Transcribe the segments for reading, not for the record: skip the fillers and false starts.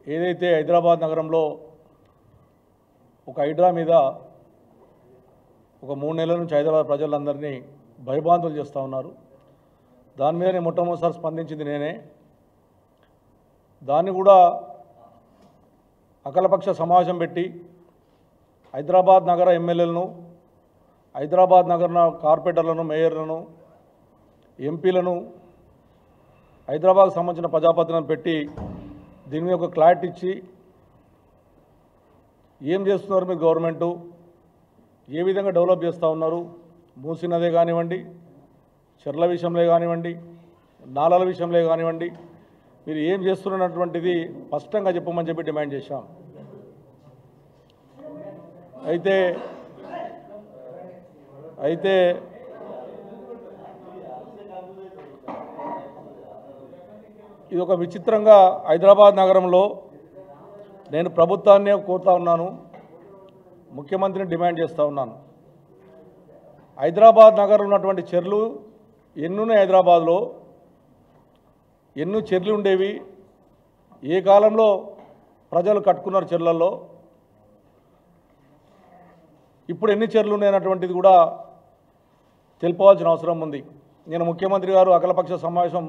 ఏదైతే హైదరాబాద్ నగరంలో ఒక హైడ్రా మీద ఒక 3 నెలల నుంచి హైదరాబాద్ ప్రజలందరినీ భయభ్రాంతులు చేస్తూ ఉన్నారు. దాని మీద నేను మొట్టమొదటిసారి స్పందించింది నేనే. దాన్ని కూడా అఖిలపక్ష సమావేశం పెట్టి హైదరాబాద్ నగర ఎమ్మెల్యేలను, హైదరాబాద్ నగర కార్పొరేటర్లను, మేయర్లను, ఎంపీలను, హైదరాబాద్కు సంబంధించిన ప్రజాప్రతినిధులను పెట్టి దీని మీద ఒక క్లారిటీ ఇచ్చి ఏం చేస్తున్నారు మీరు, గవర్నమెంటు ఏ విధంగా డెవలప్ చేస్తూ ఉన్నారు, మూసీ నదే కానివ్వండి, చెర్ల విషయంలో కానివ్వండి, నాలాల విషయంలో కానివ్వండి, మీరు ఏం చేస్తున్నటువంటిది స్పష్టంగా చెప్పమని చెప్పి డిమాండ్ చేశాం. అయితే ఇది ఒక విచిత్రంగా హైదరాబాద్ నగరంలో నేను ప్రభుత్వాన్నే కోరుతా ఉన్నాను, ముఖ్యమంత్రిని డిమాండ్ చేస్తూ ఉన్నాను. హైదరాబాద్ నగరంలో ఉన్నటువంటి చెర్లు ఎన్నున్నాయి? హైదరాబాద్లో ఎన్ని చెర్లు ఉండేవి? ఏ కాలంలో ప్రజలు కట్టుకున్నారు చెర్లల్లో? ఇప్పుడు ఎన్ని చెర్లు ఉన్నాయన్నటువంటిది కూడా తెలుపవలసిన అవసరం ఉంది. నేను ముఖ్యమంత్రి గారు అఖిలపక్ష సమావేశం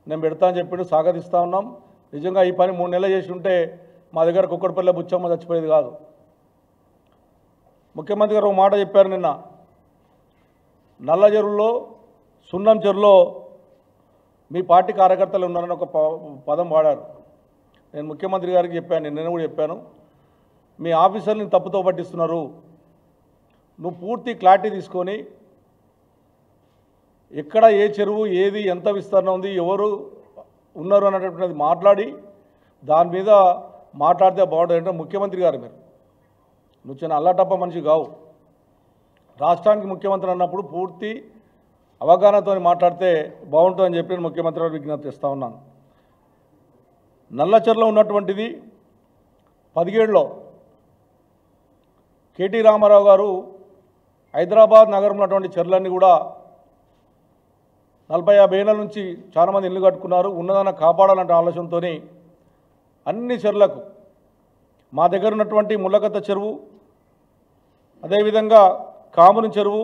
నేను పెడతా అని చెప్పి స్వాగతిస్తూ ఉన్నాం. నిజంగా ఈ పని 3 నెలలు చేసి ఉంటే మా దగ్గర కుక్కడపల్లె బుచ్చమ్మ చచ్చిపోయేది కాదు. ముఖ్యమంత్రి గారు ఒక మాట చెప్పారు నిన్న, నల్ల చెరువులో, సున్నం చెరువులో మీ పార్టీ కార్యకర్తలు ఉన్నారని ఒక పదం వాడారు. నేను ముఖ్యమంత్రి గారికి చెప్పాను, నేను కూడా చెప్పాను, మీ ఆఫీసర్ని తప్పుతో పట్టిస్తున్నారు. నువ్వు పూర్తి క్లారిటీ తీసుకొని ఎక్కడ ఏ చెరువు, ఏది, ఎంత విస్తరణ ఉంది, ఎవరు ఉన్నారు అన్నటువంటిది మాట్లాడి దాని మీద మాట్లాడితే బాగుంటుంది. అంటే ముఖ్యమంత్రి గారు నువ్వు చిన్న అల్లాటప్ప మనిషి కావు. రాష్ట్రానికి ముఖ్యమంత్రి అన్నప్పుడు పూర్తి అవగాహనతో మాట్లాడితే బాగుంటుందని చెప్పి నేను ముఖ్యమంత్రి గారు విజ్ఞప్తి చేస్తూ ఉన్నాను. నల్లచెర్లో ఉన్నటువంటిది 17లో కేటీ రామారావు గారు హైదరాబాద్ నగరంలో ఉన్నటువంటి చెర్లన్నీ కూడా 40-50 ఏళ్ళ నుంచి చాలామంది ఇల్లు కట్టుకున్నారు. ఉన్నదాన్ని కాపాడాలంటే ఆలోచనతో అన్ని చెర్లకు, మా దగ్గర ఉన్నటువంటి ముళ్ళకత్త చెరువు, అదేవిధంగా కాముని చెరువు,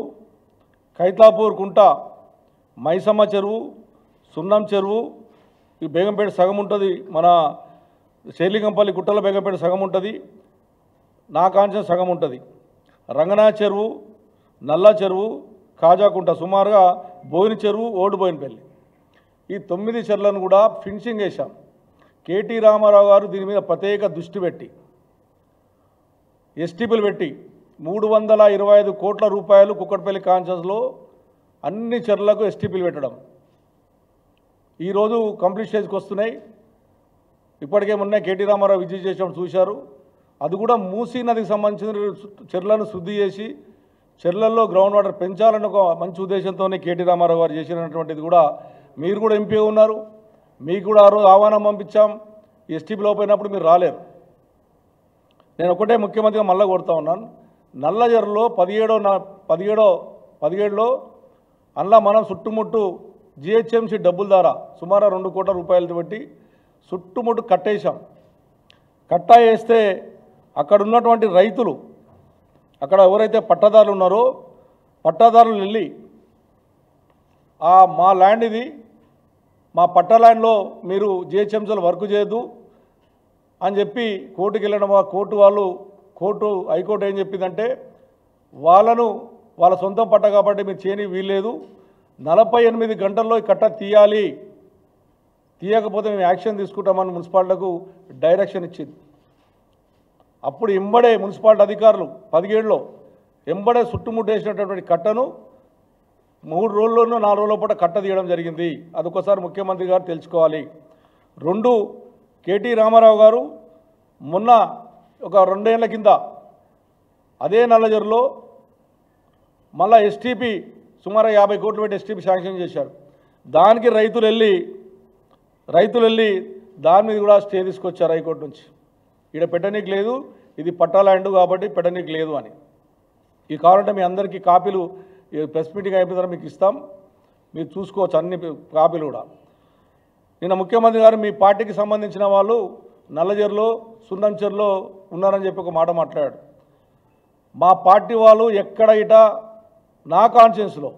ఖైతాపూర్ కుంట, మైసమ్మ చెరువు, సున్నం చెరువు, ఈ బేగంపేట సగం ఉంటుంది, మన శేలిగంపల్లి గుట్టల బేగంపేట సగం ఉంటుంది, నా కాంచన సగం ఉంటుంది, రంగనాథ చెరువు, నల్ల చెరువు, కాజాకుంట, సుమారుగా బోయిన చెరువు, ఓడు బోయినపల్లి, ఈ 9 చెర్లను కూడా ఫినిషింగ్ వేశాం. కేటీ రామారావు గారు దీని మీద ప్రత్యేక దృష్టి పెట్టి ఎస్టీపీలు పెట్టి 325 కోట్ల రూపాయలు కుక్కట్పల్లి కాన్షన్స్లో అన్ని చెర్లకు ఎస్టీపీలు పెట్టడం ఈరోజు కంప్లీట్ స్టేజ్కి వస్తున్నాయి. ఇప్పటికే మొన్న కేటీ రామారావు విజిట్ చేసినప్పుడు చూశారు. అది కూడా మూసీ నదికి సంబంధించిన చెర్లను శుద్ధి చేసి చెర్లల్లో గ్రౌండ్ వాటర్ పెంచాలని ఒక మంచి ఉద్దేశంతోనే కేటీ రామారావు గారు చేసినటువంటిది కూడా మీరు కూడా ఎంపీ ఉన్నారు, మీకు కూడా ఆ రోజు ఆహ్వానం పంపించాం. ఎస్టీపీలో పోయినప్పుడు మీరు రాలేరు. నేను ఒకటే ముఖ్యమంత్రిగా మళ్ళీ కొడుతూ ఉన్నాను, నల్లజర్లో 17లో అందులో మనం చుట్టుముట్టు జిహెచ్ఎంసీ డబ్బుల ద్వారా సుమారు 2 కోట్ల రూపాయలతో పెట్టి చుట్టుముట్టు కట్టేశాం. కట్టా వేస్తే అక్కడ ఉన్నటువంటి రైతులు, అక్కడ ఎవరైతే పట్టదారులు ఉన్నారో పట్టాదారులు వెళ్ళి మా ల్యాండ్ ఇది, మా పట్టా ల్యాండ్లో మీరు జిహెచ్ఎంసీలో వర్క్ చేయొద్దు అని చెప్పి కోర్టుకి వెళ్ళడం. కోర్టు హైకోర్టు ఏం చెప్పిందంటే వాళ్ళ సొంతం పట్ట కాబట్టి మీరు చేయని వీల్లేదు, 48 గంటల్లో ఈ కట్ట తీయాలి, తీయకపోతే మేము యాక్షన్ తీసుకుంటామని మున్సిపాలిటీలకు డైరెక్షన్ ఇచ్చింది. అప్పుడు ఎంబడే మున్సిపాలిటీ అధికారులు 17లో ఎంబడే చుట్టుముట్టేసినటువంటి కట్టను 3 రోజుల్లోనూ 4 రోజుల పాటు కట్ట తీయడం జరిగింది. అదొకసారి ముఖ్యమంత్రి గారు తెలుసుకోవాలి. 2, కేటీ రామారావు గారు మొన్న ఒక 2 ఏళ్ల కింద అదే నల్లజర్లో మళ్ళా ఎస్టీపీ సుమారు 50 కోట్లు పెట్టి ఎస్టీపీ శాంక్షన్ చేశారు. దానికి రైతులు వెళ్ళి దాని మీద కూడా స్టే తీసుకొచ్చారు హైకోర్టు నుంచి. ఇక్కడ పెట్టనీకి లేదు, ఇది పట్టా ల్యాండ్ కాబట్టి పెట్టనీకి లేదు అని. ఈ కావాలంటే మీ అందరికీ కాపీలు ప్రెస్ మీటింగ్ అయిపోయిన తర్వాత మీకు ఇస్తాం, మీరు చూసుకోవచ్చు అన్ని కాపీలు కూడా. నిన్న ముఖ్యమంత్రి గారు మీ పార్టీకి సంబంధించిన వాళ్ళు నల్లజర్లో సున్నంచెర్లో ఉన్నారని చెప్పి ఒక మాట మాట్లాడాడు. మా పార్టీ వాళ్ళు ఎక్కడ ఇట నా కాన్షియన్స్లో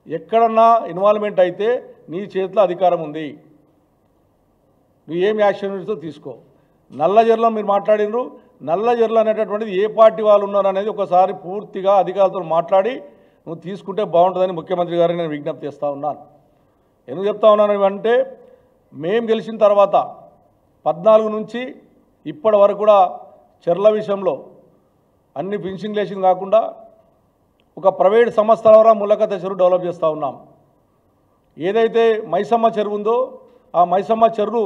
ఎక్కడన్నా ఇన్వాల్వ్మెంట్ అయితే నీ చేతిలో అధికారం ఉంది, నువ్వు ఏం యాక్షన్ తీసుకో. నల్లజర్లో మీరు మాట్లాడినరు, నల్లజర్లు అనేటటువంటిది ఏ పార్టీ వాళ్ళు ఉన్నారు అనేది ఒకసారి పూర్తిగా అధికారులతో మాట్లాడి నువ్వు తీసుకుంటే బాగుంటుందని ముఖ్యమంత్రి గారికి నేను విజ్ఞప్తి చేస్తూ ఉన్నాను. ఎందుకు చెప్తా ఉన్నాను అంటే, మేము గెలిచిన తర్వాత 14 నుంచి ఇప్పటి వరకు కూడా చెర్ల విషయంలో అన్ని ఫినిషింగ్ లేషన్ కాకుండా ఒక ప్రైవేట్ సంస్థ ద్వారా ములకత చెరువు డెవలప్ చేస్తూ ఉన్నాం. ఏదైతే మైసమ్మ చెరువు ఉందో ఆ మైసమ్మ చెరువు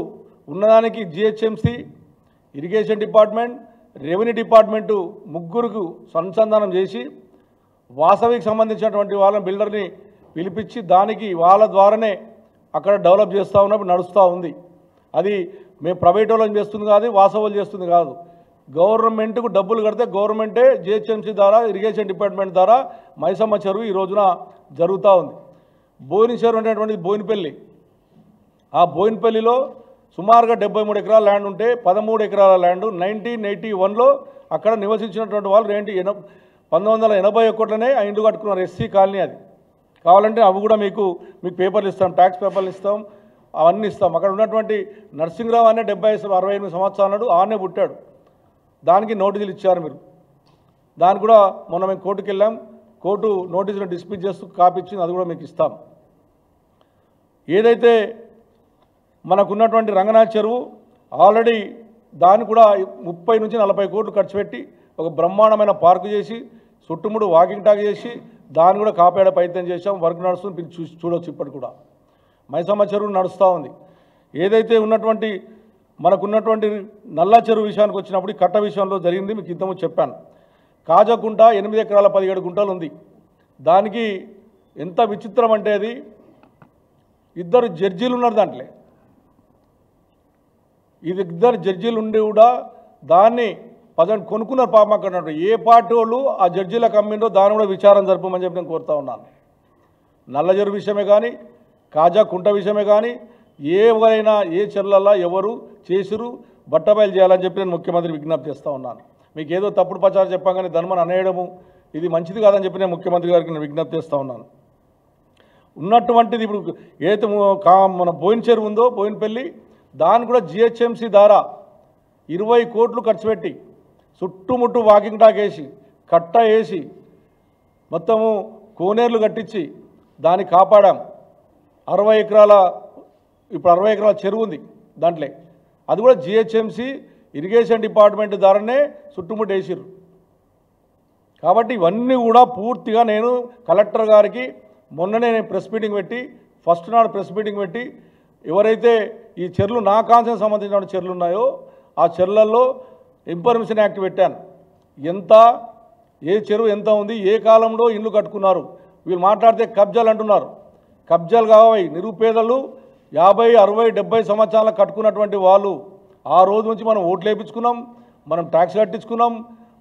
ఉన్నదానికి GHMC, irrigation department, revenue department ముగ్గురికి అనుసంధానం చేసి వాసవికి సంబంధించినటువంటి వాళ్ళని బిల్డర్ని పిలిపించి దానికి వాళ్ళ ద్వారానే అక్కడ డెవలప్ చేస్తూ ఉన్నప్పుడు నడుస్తూ ఉంది. అది మేము ప్రైవేట్ వాళ్ళని చేస్తుంది కాదు, వాసవులు చేస్తుంది కాదు. గవర్నమెంట్కు డబ్బులు కడితే గవర్నమెంటే జిహెచ్ఎంసీ ద్వారా, ఇరిగేషన్ డిపార్ట్మెంట్ ద్వారా మైసమ్మ చెరువు ఈ రోజున జరుగుతూ ఉంది. బోయిన చెరువు అనేటువంటిది బోయినపల్లి. ఆ బోయినపల్లిలో సుమారుగా 73 ఎకరాల ల్యాండ్ ఉంటే 13 ఎకరాల ల్యాండ్ 1981లో అక్కడ నివసించినటువంటి వాళ్ళు 1981లోనే ఆ ఇండ్లు కట్టుకున్నారు. ఎస్సీ కాలనీ అది. కావాలంటే అవి కూడా మీకు పేపర్లు ఇస్తాం, ట్యాక్స్ పేపర్లు ఇస్తాం, అవన్నీ ఇస్తాం. అక్కడ ఉన్నటువంటి నరసింహరావు అనే 68 సంవత్సరాలు ఆనే పుట్టాడు. దానికి నోటీసులు ఇచ్చారు మీరు. దానికి కూడా మొన్న మేము కోర్టుకు వెళ్ళాం. కోర్టు నోటీసులు డిస్మిస్ చేస్తూ కాపీ ఇచ్చింది, అది కూడా మీకు ఇస్తాం. ఏదైతే మనకున్నటువంటి రంగనాథ్ చెరువు ఆల్రెడీ దాన్ని కూడా 30 నుంచి 40 కోట్లు ఖర్చు పెట్టి ఒక బ్రహ్మాండమైన పార్కు చేసి చుట్టుముడు వాకింగ్ టాక్ చేసి దాన్ని కూడా కాపాడే ప్రయత్నం చేశాం. వర్క్ నడుస్తుంది, మీరు చూడవచ్చు. ఇప్పటి కూడా మైసమ్మ చెరువు నడుస్తూ ఉంది. ఏదైతే ఉన్నటువంటి మనకున్నటువంటి నల్ల చెరువు విషయానికి వచ్చినప్పుడు కట్ట విషయంలో జరిగింది మీకు ఇంతకుముందు చెప్పాను. కాజకుంట 8 ఎకరాల 17 గుంటలు ఉంది. దానికి ఎంత విచిత్రం అంటే అది 2 జడ్జీలు ఉన్నారు దాంట్లో. ఇది 2 జడ్జీలు ఉండి కూడా దాన్ని కొనుక్కున్నారు. పాపం అక్కడ ఏ పార్టీ వాళ్ళు ఆ జడ్జీలకు అమ్మిండో దాన్ని కూడా విచారణ జరపమని చెప్పి నేను కోరుతా ఉన్నాను. నల్లజరు విషయమే కానీ, కాజాకుంట విషయమే కానీ, ఎవరైనా ఏ చెర్లల్లా ఎవరు చేసిరు బట్టబయలు చేయాలని చెప్పి నేను ముఖ్యమంత్రి విజ్ఞప్తి చేస్తూ ఉన్నాను. మీకు ఏదో తప్పుడు ప్రచారం చెప్పాగానే ధర్మను అనేయడము ఇది మంచిది కాదని చెప్పి నేను ముఖ్యమంత్రి గారికి నేను విజ్ఞప్తి చేస్తూ ఉన్నాను. ఉన్నటువంటిది ఇప్పుడు ఏదైతే మన బోయిన చెరువు ఉందో బోయినపల్లి, దాన్ని కూడా జిహెచ్ఎంసీ ద్వారా 20 కోట్లు ఖర్చు పెట్టి చుట్టుముట్టు వాకింగ్ టాక్ వేసి కట్ట వేసి మొత్తము కోనేర్లు కట్టించి దాన్ని కాపాడాం. 60 ఎకరాల చెరువు ఉంది దాంట్లో. అది కూడా జిహెచ్ఎంసీ, ఇరిగేషన్ డిపార్ట్మెంట్ ద్వారానే చుట్టుముట్టు వేసిర్రు. కాబట్టి ఇవన్నీ కూడా పూర్తిగా నేను కలెక్టర్ గారికి మొన్ననే ప్రెస్ మీటింగ్ పెట్టి, ఫస్ట్ నాడు ప్రెస్ మీటింగ్ పెట్టి, ఎవరైతే ఈ చెర్లు నా కాన్సెన్స్ సంబంధించిన చెర్లు ఉన్నాయో ఆ చెర్లల్లో ఇన్ఫర్మేషన్ యాక్ట్ పెట్టాను. ఏ చెరువు ఎంత ఉంది, ఏ కాలంలో ఇల్లు కట్టుకున్నారు. వీళ్ళు మాట్లాడితే కబ్జాలు అంటున్నారు. కబ్జాలు కావాలి. నిరుపేదలు 50, 60, 70 సంవత్సరాలకు కట్టుకున్నటువంటి వాళ్ళు ఆ రోజు నుంచి మనం ఓట్లు వేయించుకున్నాం, మనం ట్యాక్స్ కట్టించుకున్నాం,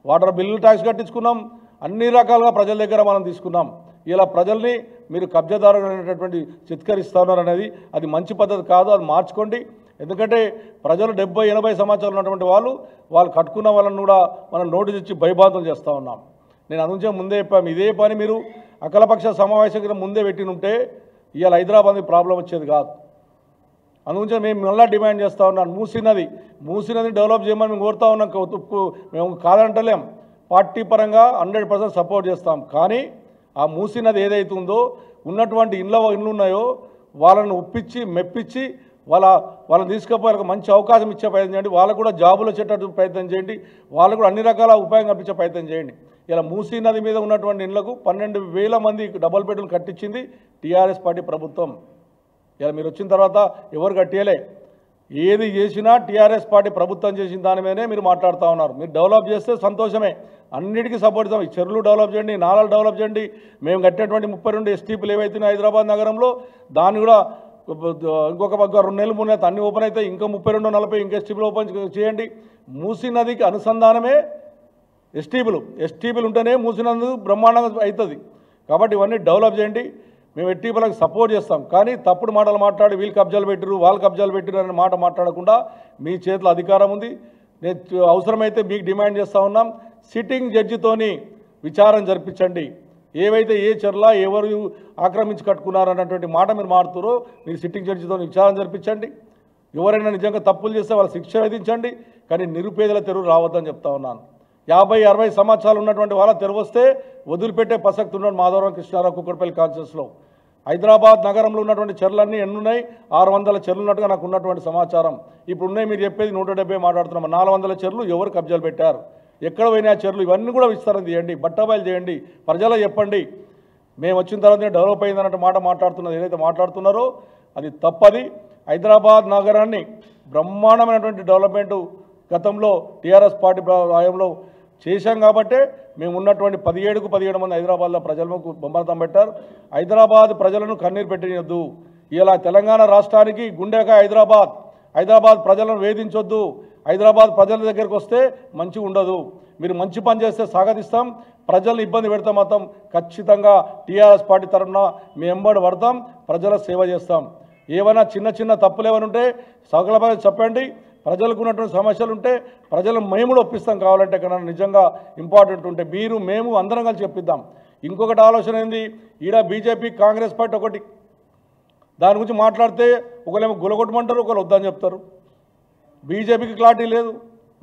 వాటర్ బిల్లులు ట్యాక్స్ కట్టించుకున్నాం, అన్ని రకాలుగా ప్రజల దగ్గర మనం తీసుకున్నాం. ఇలా ప్రజల్ని మీరు కబ్జాదారులు అనేటటువంటి చిత్కరిస్తున్నారు అనేది అది మంచి పద్ధతి కాదు. అది మార్చుకోండి. ఎందుకంటే ప్రజలు 70, 80 సంవత్సరాలు ఉన్నటువంటి వాళ్ళు కట్టుకున్న వాళ్ళని కూడా మనం నోటీస్ ఇచ్చి భయబాధలు చేస్తూ ఉన్నాం. నేను అందుకే ముందే చెప్పాము, ఇదే పని మీరు అఖిలపక్ష సమావేశం ముందే పెట్టినుంటే ఇవాళ హైదరాబాద్ ప్రాబ్లం వచ్చేది కాదు. అందుగురించి మేము మళ్ళీ డిమాండ్ చేస్తూ ఉన్నాను. మూసినది డెవలప్ చేయమని మేము కోరుతూ ఉన్నాం. మేము కాదంటలేం. పార్టీ పరంగా 100% సపోర్ట్ చేస్తాం. కానీ ఆ మూసినది ఏదైతే ఉందో ఉన్నటువంటి ఇండ్లు ఉన్నాయో వాళ్ళని ఒప్పించి మెప్పించి వాళ్ళని తీసుకుపోయి మంచి అవకాశం ఇచ్చే ప్రయత్నం చేయండి. వాళ్ళకు కూడా జాబులు వచ్చేటట్టు ప్రయత్నం చేయండి. వాళ్ళకు కూడా అన్ని రకాల ఉపాయం కల్పించే ప్రయత్నం చేయండి. ఇలా మూసీ నది మీద ఉన్నటువంటి ఇళ్లకు 12,000 మంది డబుల్ బెడ్రూమ్ కట్టించింది టీఆర్ఎస్ పార్టీ ప్రభుత్వం. ఇలా మీరు వచ్చిన తర్వాత ఎవరు కట్టియలే. ఏది చేసినా టీఆర్ఎస్ పార్టీ ప్రభుత్వం చేసిన దాని మీదనే మీరు మాట్లాడుతూ ఉన్నారు. మీరు డెవలప్ చేస్తే సంతోషమే, అన్నిటికీ సపోర్ట్ ఇస్తాం. ఈ చెరువులు డెవలప్ చేయండి, నాలాలు డెవలప్ చేయండి. మేము కట్టేటువంటి 32 ఎస్టీపీలు ఏవైతున్నాయి హైదరాబాద్ నగరంలో దాన్ని కూడా ఇంకొక 2 నెలలు 3 నెలలు అన్నీ ఓపెన్ అవుతాయి. ఇంకా 32, 40 ఇంకా ఎస్టీపీలు ఓపెన్ చేయండి. మూసీ నదికి అనుసంధానమే ఎస్టీపీలు ఉంటేనే మూసీ నది బ్రహ్మాండంగా అవుతుంది. కాబట్టి ఇవన్నీ డెవలప్ చేయండి. మేము ఎట్టిపలకు సపోర్ట్ చేస్తాం. కానీ తప్పుడు మాటలు మాట్లాడి వీళ్ళు కబ్జాలు పెట్టిరు వాళ్ళు కబ్జాలు పెట్టిరు అనే మాట మాట్లాడకుండా మీ చేతిలో అధికారం ఉంది. నేను అవసరమైతే మీకు డిమాండ్ చేస్తూ ఉన్నాం, సిట్టింగ్ జడ్జితోని విచారణ జరిపించండి. ఏవైతే ఏ చెర్ల ఎవరు ఆక్రమించి కట్టుకున్నారన్నటువంటి మాట మీరు మారుతారో మీరు సిట్టింగ్ జడ్జితో విచారణ జరిపించండి. ఎవరైనా నిజంగా తప్పులు చేస్తే వాళ్ళ శిక్ష విధించండి. కానీ నిరుపేదల తెరువు రావద్దని చెప్తా ఉన్నాను. 50-60 సంవత్సరాలు ఉన్నటువంటి వాళ్ళ తెరువు వస్తే వదిలిపెట్టే ప్రసక్తి ఉన్నాడు మాధవరం కృష్ణారావు కుక్కడపల్లి కాన్స్టిట్యూన్సీలో. హైదరాబాద్ నగరంలో ఉన్నటువంటి చెర్లన్నీ ఎన్నున్నాయి, 600 చెర్లు ఉన్నట్టుగా నాకు ఉన్నటువంటి సమాచారం. ఇప్పుడు ఉన్నాయి మీరు చెప్పేది 170 మాట్లాడుతున్నాం. 400 చెర్లు ఎవరు కబ్జాలు పెట్టారు, ఎక్కడ పోయినా చెర్లు, ఇవన్నీ కూడా విస్తరణ చేయండి, బట్టబయలు చేయండి, ప్రజలకు చెప్పండి. మేము వచ్చిన తర్వాత డెవలప్ అయిందన్నట్టు మాట మాట్లాడుతున్నది ఏదైతే మాట్లాడుతున్నారో అది తప్పది. హైదరాబాద్ నగరాన్ని బ్రహ్మాండమైనటువంటి డెవలప్మెంటు గతంలో టీఆర్ఎస్ పార్టీ హయాంలో చేశాం కాబట్టే మేము ఉన్నటువంటి 17 మంది హైదరాబాద్లో ప్రజలకు బొమ్మరతం పెట్టారు. హైదరాబాద్ ప్రజలను కన్నీరు పెట్టినొద్దు. ఇలా తెలంగాణ రాష్ట్రానికి గుండెకాయ హైదరాబాద్ ప్రజలను వేధించొద్దు. హైదరాబాద్ ప్రజల దగ్గరికి వస్తే మంచిగా ఉండదు. మీరు మంచి పని చేస్తే స్వాగతిస్తాం, ప్రజలను ఇబ్బంది పెడతాం మాత్రం ఖచ్చితంగా టీఆర్ఎస్ పార్టీ తరఫున మీ ఎంబడి పడతాం, ప్రజల సేవ చేస్తాం. ఏమైనా చిన్న తప్పులు ఏమైనా ఉంటే సకలపై చెప్పండి. ప్రజలకు ఉన్నటువంటి సమస్యలు ఉంటే ప్రజలను మేము కూడా ఒప్పిస్తాం. కావాలంటే కన్నా నిజంగా ఇంపార్టెంట్ ఉంటే మీరు మేము అందరం కలిసి చెప్పిద్దాం. ఇంకొకటి ఆలోచన ఏంది, ఈడ బీజేపీ కాంగ్రెస్ పార్టీ ఒకటి దాని గురించి మాట్లాడితే ఒకరేమో గులగొట్టమంటారు, ఒకరు వద్దని చెప్తారు. బీజేపీకి క్లారిటీ లేదు.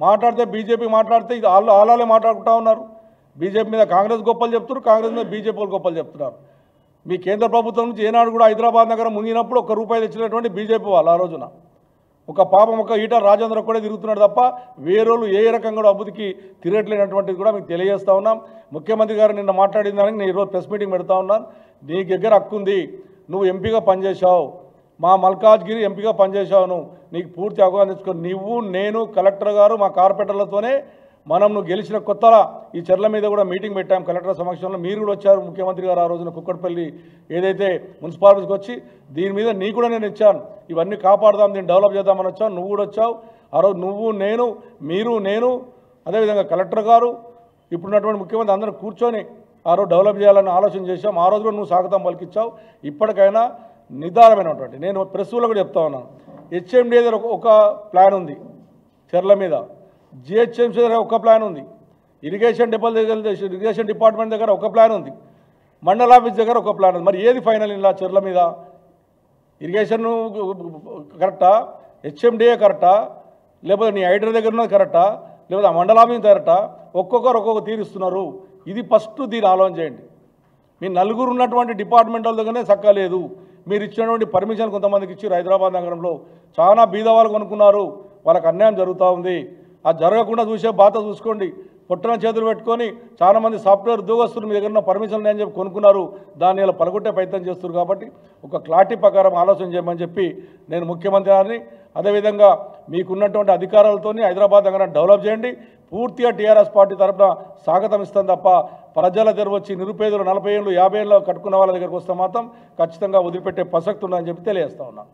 మాట్లాడితే బీజేపీ మాట్లాడితే ఇది ఆలాలే మాట్లాడుకుంటా ఉన్నారు. బీజేపీ మీద కాంగ్రెస్ గొప్పలు చెప్తున్నారు, కాంగ్రెస్ మీద బీజేపీ వాళ్ళు గొప్పలు చెప్తున్నారు. మీ కేంద్ర ప్రభుత్వం నుంచి ఏనాడు కూడా హైదరాబాద్ నగరం మునిగినప్పుడు ₹1 తెచ్చినటువంటి బీజేపీ వాళ్ళు ఆ రోజున ఒక పాపం ఒక ఈటల రాజేంద్ర కూడా తిరుగుతున్నాడు తప్ప వేరేళ్ళు ఏ రకంగా కూడా అభివృద్ధికి తిరగట్లేనటువంటిది కూడా మీకు తెలియజేస్తూ ఉన్నాం. ముఖ్యమంత్రి గారు నిన్న మాట్లాడిన దానికి నేను ఈరోజు ప్రెస్ మీటింగ్ పెడతా ఉన్నాను. నీ దగ్గర హక్కు ఉంది, నువ్వు ఎంపీగా పనిచేశావు, మా మల్కాజ్గిరి ఎంపీగా పనిచేశావు, నీకు పూర్తి అవగాహన తెచ్చుకొని నువ్వు నేను కలెక్టర్ గారు మా కార్పొరేటర్లతోనే నువ్వు గెలిచిన కొత్తలా ఈ చెర్ల మీద కూడా మీటింగ్ పెట్టాం కలెక్టర్ సమక్షంలో. మీరు కూడా వచ్చారు, ముఖ్యమంత్రి గారు ఆ రోజున కుక్కడపల్లి ఏదైతే మున్సిపాలిటీకి వచ్చి దీని మీద నీ కూడా నేను ఇచ్చాను, ఇవన్నీ కాపాడుదాం, దీన్ని డెవలప్ చేద్దామని వచ్చాను. నువ్వు కూడా వచ్చావు ఆ రోజు, నువ్వు నేను అదేవిధంగా కలెక్టర్ గారు ఇప్పుడున్నటువంటి ముఖ్యమంత్రి అందరూ కూర్చొని ఆ రోజు డెవలప్ చేయాలని ఆలోచన చేశాం. ఆ రోజు కూడా నువ్వు స్వాగతం పలికిచ్చావు. ఇప్పటికైనా నిదానమైనటువంటి నేను ప్రెస్లో కూడా చెప్తా ఉన్నాను, హెచ్ఎండి దగ్గర ఒక ప్లాన్ ఉంది చెర్ల మీద, జిహెచ్ఎంసీ దగ్గర ఒక ప్లాన్ ఉంది, ఇరిగేషన్ డిపార్ట్మెంట్ దగ్గర ఒక ప్లాన్ ఉంది, మండల ఆఫీస్ దగ్గర ఒక ప్లాన్ ఉంది. మరి ఏది ఫైనల్ ఇలా చెర్ల మీద? ఇరిగేషన్ కరెక్టా, హెచ్ఎండిఏ కరెక్టా, లేకపోతే నీ హైడ్రా దగ్గర ఉన్నది కరెక్టా, లేకపోతే ఆ మండల ఆఫీస్ కరెక్టా? ఒక్కొక్కరు ఒక్కొక్క తీరుస్తున్నారు. ఇది ఫస్ట్ దీన్ని ఆలోచన చేయండి. మీ నలుగురు ఉన్నటువంటి డిపార్ట్మెంట్ల దగ్గరనే చక్కలేదు. మీరు ఇచ్చినటువంటి పర్మిషన్ కొంతమందికి ఇచ్చారు హైదరాబాద్ నగరంలో, చాలా బీదవాళ్ళు కొనుక్కున్నారు, వాళ్ళకి అన్యాయం జరుగుతూ ఉంది. అది జరగకుండా చూసే బాధ్యత చూసుకోండి. పొట్టన చేతులు పెట్టుకొని చాలామంది సాఫ్ట్వేర్ ఉద్యోగస్తులు మీ దగ్గర ఉన్న పర్మిషన్లు అని చెప్పి కొనుక్కున్నారు, దాన్ని ఇలా పలగొట్టే ప్రయత్నం చేస్తున్నారు. కాబట్టి ఒక క్లారిటీ ప్రకారం ఆలోచన చేయమని చెప్పి నేను ముఖ్యమంత్రి గారిని, అదేవిధంగా మీకున్నటువంటి అధికారాలతో హైదరాబాద్ నగరాన్ని డెవలప్ చేయండి. పూర్తిగా టీఆర్ఎస్ పార్టీ తరఫున స్వాగతం ఇస్తాం తప్ప ప్రజల దగ్గర వచ్చి నిరుపేదలు 40 ఏళ్ళు 50 ఏళ్ళు కట్టుకున్న వాళ్ళ దగ్గరకు వస్తే మాత్రం ఖచ్చితంగా వదిలిపెట్టే ప్రసక్తి ఉందని చెప్పి తెలియజేస్తా ఉన్నాను.